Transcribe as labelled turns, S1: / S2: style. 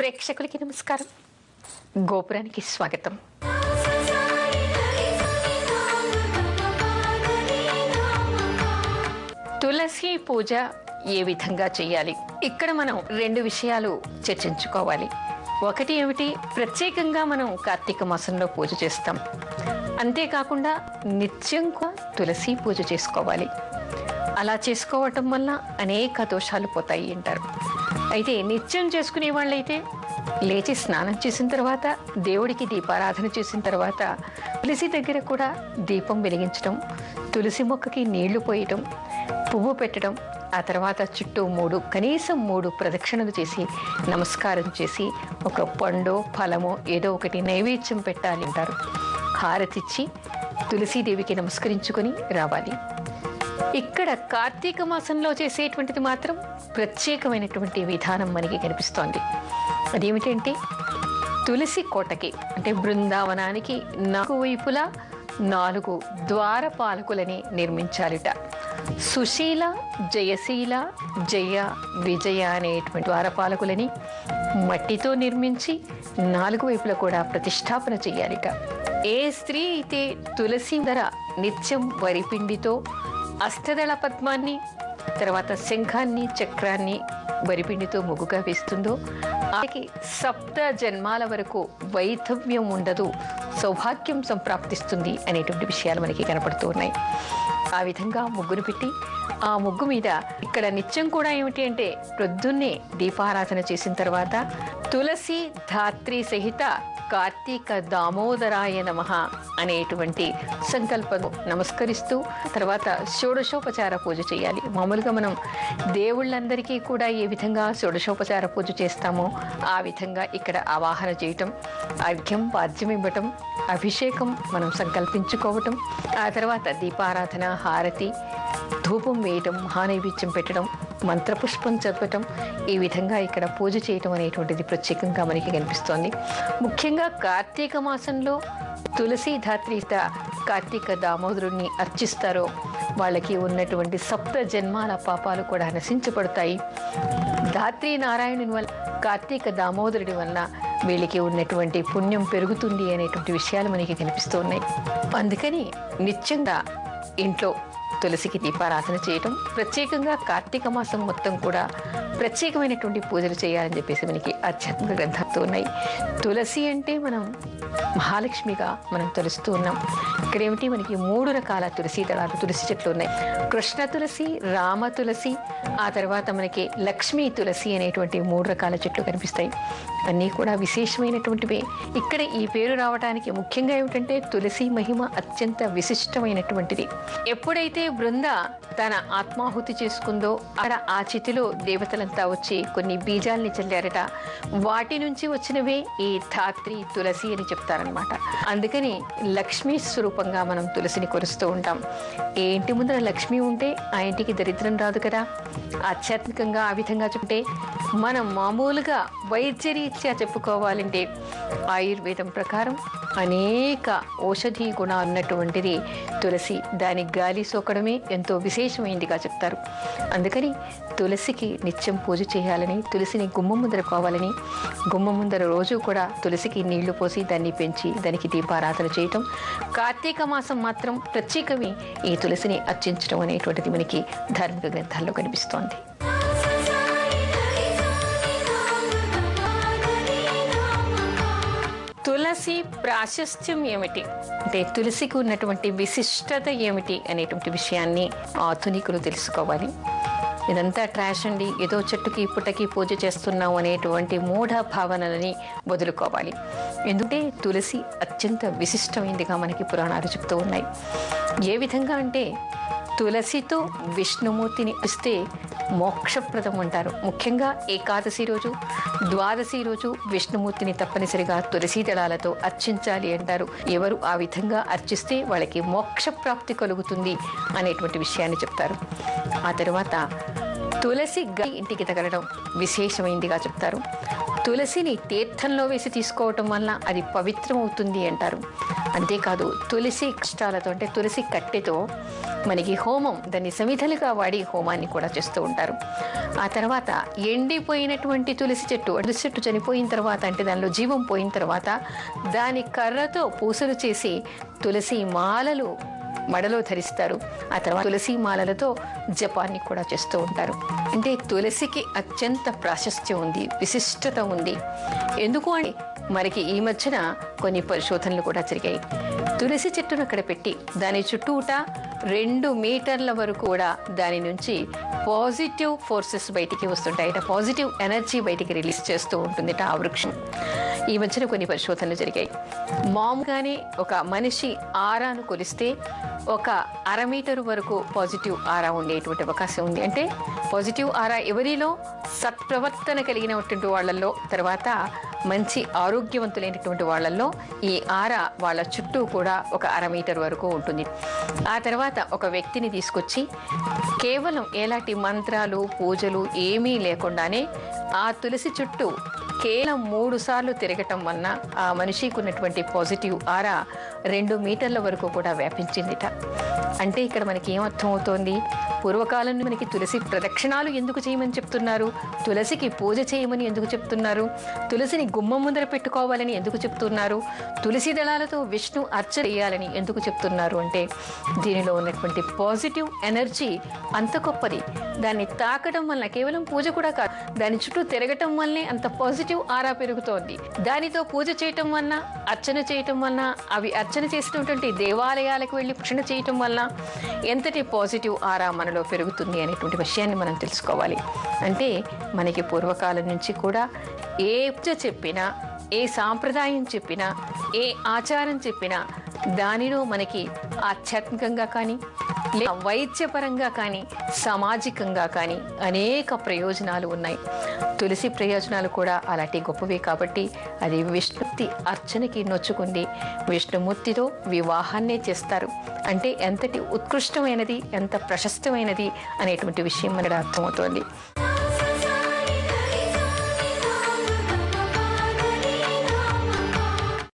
S1: ప్రేక్షకులకి నమస్కారం. గోపురానికి స్వాగతం. తులసి పూజ ఏ విధంగా చేయాలి? ఇక్కడ మనం రెండు విషయాలు చర్చించుకోవాలి. ఒకటి ఏమిటి, ప్రత్యేకంగా మనం కార్తీక మాసంలో పూజ చేస్తాం, అంతేకాకుండా నిత్యం తులసి పూజ చేసుకోవాలి. అలా చేసుకోవటం వల్ల అనేక దోషాలు పోతాయి అంటారు. అయితే నిత్యం చేసుకునే వాళ్ళైతే లేచి స్నానం చేసిన తర్వాత, దేవుడికి దీపారాధన చేసిన తర్వాత తులసి దగ్గర కూడా దీపం వెలిగించడం, తులసి మొక్కకి నీళ్లు పోయటం, పువ్వు పెట్టడం, ఆ తర్వాత చుట్టూ కనీసం మూడు ప్రదక్షిణలు చేసి నమస్కారం చేసి ఒక పండో ఫలమో ఏదో ఒకటి నైవేద్యం పెట్టాలి అంటారు. హారతిచ్చి తులసీదేవికి నమస్కరించుకొని రావాలి. ఇక్కడ కార్తీక మాసంలో చేసేటువంటిది మాత్రం ప్రత్యేకమైనటువంటి విధానం మనకి కనిపిస్తోంది. అదేమిటంటే, తులసి కోటకి అంటే బృందావనానికి 4 వైపులా 4 ద్వారపాలకులని నిర్మించాలిట. సుశీల, జయశీల, జయ, విజయ అనేటువంటి ద్వారపాలకులని మట్టితో నిర్మించి 4 వైపులా కూడా ప్రతిష్టాపన చేయాలిట. ఏ స్త్రీ అయితే తులసి ధర నిత్యం వరిపిండితో అష్టదళ పద్మాన్ని, తర్వాత శంఖాన్ని, చక్రాన్ని వరిపిండితో ముగ్గుగా వేస్తుందో ఆమెకి 7 జన్మాల వరకు వైధవ్యం ఉండదు, సౌభాగ్యం సంప్రాప్తిస్తుంది అనేటువంటి విషయాలు మనకి కనపడుతూ ఉన్నాయి. ఆ విధంగా ముగ్గును పెట్టి ఆ ముగ్గు మీద ఇక్కడ నిత్యం కూడా ఏమిటి అంటే, ప్రొద్దున్నే దీపారాధన చేసిన తర్వాత తులసి ధాత్రి సహిత కార్తీక దామోదరాయ నమః అనేటువంటి సంకల్పం నమస్కరిస్తూ తర్వాత షోడశోపచార పూజ చేయాలి. మామూలుగా మనం దేవుళ్ళందరికీ కూడా ఏ విధంగా షోడశోపచార పూజ చేస్తామో ఆ విధంగా ఇక్కడ ఆవాహన చేయటం, అర్ఘ్యం పాద్యం ఇవ్వటం, అభిషేకం మనం సంకల్పించుకోవటం, ఆ తర్వాత దీపారాధన, హారతి, ధూపం వేయటం, మహానైవేద్యం పెట్టడం, మంత్రపుష్పం చెప్పటం, ఈ విధంగా ఇక్కడ పూజ చేయటం అనేటువంటిది ప్రత్యేకంగా మనకి కనిపిస్తోంది. ముఖ్యంగా కార్తీక మాసంలో తులసి ధాత్రి కార్తీక దామోదరుణ్ణి అర్చిస్తారో వాళ్ళకి ఉన్నటువంటి 7 జన్మాల పాపాలు కూడా నశించబడతాయి. ధాత్రి నారాయణుని వల్ల, కార్తీక దామోదరుడి వల్ల వీళ్ళకి ఉన్నటువంటి పుణ్యం పెరుగుతుంది అనేటువంటి విషయాలు మనకి కనిపిస్తూ ఉన్నాయి. అందుకని నిత్యంగా ఇంట్లో తులసికి దీపారాధన చేయటం, ప్రత్యేకంగా కార్తీక మాసం మొత్తం కూడా ప్రత్యేకమైనటువంటి పూజలు చేయాలని చెప్పేసి మనకి ఆధ్యాత్మిక గ్రంథాలతో ఉన్నాయి. తులసి అంటే మనం మహాలక్ష్మిగా మనం తలుస్తూ ఉన్నాం. ఇక్కడేమిటి, మనకి 3 రకాల తులసి దళాలు, తులసి చెట్లు ఉన్నాయి. కృష్ణ తులసి, రామ తులసి, ఆ తర్వాత మనకి లక్ష్మీ తులసి అనేటువంటి 3 రకాల చెట్లు కనిపిస్తాయి. అన్నీ కూడా విశేషమైనటువంటివి. ఇక్కడ ఈ పేరు రావడానికి ముఖ్యంగా ఏమిటంటే, తులసి మహిమ అత్యంత విశిష్టమైనటువంటిది. ఎప్పుడైతే బృంద తన ఆత్మాహుతి చేసుకుందో అక్కడ ఆ చితిలో దేవతలంతా వచ్చి కొన్ని బీజాల్ని చల్లారట. వాటి నుంచి వచ్చినవే ఈ ధాత్రి తులసి అని చెప్తారనమాట. అందుకని లక్ష్మీ స్వరూపంగా మనం తులసిని కొలుస్తూ ఉంటాం. ఏ ఇంటి ముందర లక్ష్మి ఉంటే ఆ ఇంటికి దరిద్రం రాదు కదా. ఆధ్యాత్మికంగా ఆ విధంగా చెప్తే, మనం మామూలుగా వైద్యరీత్యా చెప్పుకోవాలంటే ఆయుర్వేదం ప్రకారం అనేక ఔషధీ గుణాలు ఉన్నటువంటిది తులసి. దాని గాలి సోకడమే ఎంతో విశేషమైందిగా చెప్తారు. అందుకని తులసికి నిత్యం పూజ చేయాలని, తులసిని గుమ్మం ముందర కోవాలని, గుమ్మం ముందర రోజు కూడా తులసికి నీళ్లు పోసి దాన్ని పెంచి దానికి దీపారాధన చేయటం, కార్తీక మాసం మాత్రం ప్రత్యేకమే ఈ తులసిని అర్చించడం అనేటువంటిది మనకి ధార్మిక గ్రంథాల్లో కనిపిస్తోంది. తులసి ప్రాశస్త్యం ఏమిటి అంటే, తులసికి ఉన్నటువంటి విశిష్టత ఏమిటి అనేటువంటి విషయాన్ని ఆధునికులు తెలుసుకోవాలి. ఇదంతా ట్రాష్ అండి, ఏదో చెట్టుకి పుట్టకి పూజ చేస్తున్నాం అనేటువంటి మూఢ భావనలని వదులుకోవాలి. ఎందుకంటే తులసి అత్యంత విశిష్టమైనదిగా మనకి పురాణాలు చెప్తూ ఉన్నాయి. ఏ విధంగా అంటే, తులసితో విష్ణుమూర్తిని ఇస్తే మోక్షప్రదం అంటారు. ముఖ్యంగా ఏకాదశి రోజు, ద్వాదశి రోజు విష్ణుమూర్తిని తప్పనిసరిగా తులసి దళాలతో అర్చించాలి అంటారు. ఎవరు ఆ విధంగా అర్చిస్తే వాళ్ళకి మోక్ష ప్రాప్తి కలుగుతుంది అనేటువంటి విషయాన్ని చెప్తారు. ఆ తరువాత తులసి ఇంటికి తగలడం విశేషమైందిగా చెప్తారు. తులసిని తీర్థంలో వేసి తీసుకోవటం వల్ల అది పవిత్రం అవుతుంది అంటారు. అంతేకాదు తులసి కష్టాలతో అంటే తులసి కట్టెతో మనకి హోమం దాన్ని సమిధలుగా వాడి హోమాన్ని కూడా చేస్తూ ఉంటారు. ఆ తర్వాత ఎండిపోయినటువంటి తులసి చెట్టు చనిపోయిన తర్వాత, అంటే దానిలో జీవం పోయిన తర్వాత దాని కర్రతో పూసలు చేసి తులసి మాలలు మడలో ధరిస్తారు. ఆ తర్వాత తులసి మాలలతో జపాన్ని కూడా చేస్తూ ఉంటారు. అంటే తులసికి అత్యంత ప్రాశస్త్యం ఉంది, విశిష్టత ఉంది. ఎందుకు అని మనకి ఈ మధ్యన కొన్ని పరిశోధనలు కూడా జరిగాయి. తులసి చెట్టును అక్కడ పెట్టి దాని చుట్టూట 2 మీటర్ల వరకు కూడా దాని నుంచి పాజిటివ్ ఫోర్సెస్ బయటికి వస్తుంటాయట, పాజిటివ్ ఎనర్జీ బయటికి రిలీజ్ చేస్తూ ఉంటుందిట ఆ వృక్షం. ఈ మధ్యన కొన్ని పరిశోధనలు జరిగాయి. మామూలుగానే ఒక మనిషి ఆరాను కొలిస్తే ఒక 1/2 మీటరు వరకు పాజిటివ్ ఆరా ఉండేటువంటి అవకాశం ఉంది. అంటే పాజిటివ్ ఆరా ఎవరిలో? సత్ప్రవర్తన కలిగినటువంటి వాళ్ళల్లో, తర్వాత మంచి ఆరోగ్యవంతులైనటువంటి వాళ్ళల్లో ఈ ఆరా వాళ్ళ చుట్టూ కూడా ఒక 1/2 మీటర్ వరకు ఉంటుంది. ఆ తర్వాత ఒక వ్యక్తిని తీసుకొచ్చి కేవలం ఎలాంటి మంత్రాలు పూజలు ఏమీ లేకుండానే ఆ తులసి చుట్టూ కేవలం 3 సార్లు తిరగటం వలన ఆ మనిషికి ఉన్నటువంటి పాజిటివ్ ఆరా 2 మీటర్ల వరకు కూడా వ్యాపించిందిట. అంటే ఇక్కడ మనకి ఏమర్థం అవుతోంది? పూర్వకాలంలో మనకి తులసి ప్రదక్షిణాలు ఎందుకు చేయమని చెప్తున్నారు? తులసికి పూజ చేయమని ఎందుకు చెప్తున్నారు? తులసిని గుమ్మం ముందర పెట్టుకోవాలని ఎందుకు చెప్తున్నారు? తులసి దళాలతో విష్ణు అర్చన చేయాలని ఎందుకు చెప్తున్నారు? అంటే దీనిలో ఉన్నటువంటి పాజిటివ్ ఎనర్జీ అంత గొప్పది. దాన్ని తాకడం వల్ల కేవలం పూజ కూడా కాదు, దాని చుట్టూ తిరగటం వల్లనే అంత పాజిటివ్ ఆరా పెరుగుతోంది. దానితో పూజ చేయటం వలన, అర్చన చేయటం వలన, అవి అర్చన చేసినటువంటి దేవాలయాలకు వెళ్ళి ప్రదక్షిణ చేయటం వలన ఎంతటి పాజిటివ్ ఆరా మనలో పెరుగుతుంది అనేటువంటి విషయాన్ని మనం తెలుసుకోవాలి. అంటే మనకి పూర్వకాలం నుంచి కూడా ఏ పూజ చెప్పినా, ఏ సాంప్రదాయం చెప్పినా, ఏ ఆచారం చెప్పినా దానిలో మనకి ఆధ్యాత్మికంగా కానీ, వైద్యపరంగా కానీ, సామాజికంగా కానీ అనేక ప్రయోజనాలు ఉన్నాయి. తులసి ప్రయోజనాలు కూడా అలాంటి గొప్పవే. కాబట్టి అది విష్ణుమూర్తి అర్చనకి నొచ్చుకుంది. విష్ణుమూర్తితో వివాహాన్నే చేస్తారు. అంటే ఎంతటి ఉత్కృష్టమైనది, ఎంత ప్రశస్తమైనది అనేటువంటి విషయం మనకు అర్థమవుతోంది.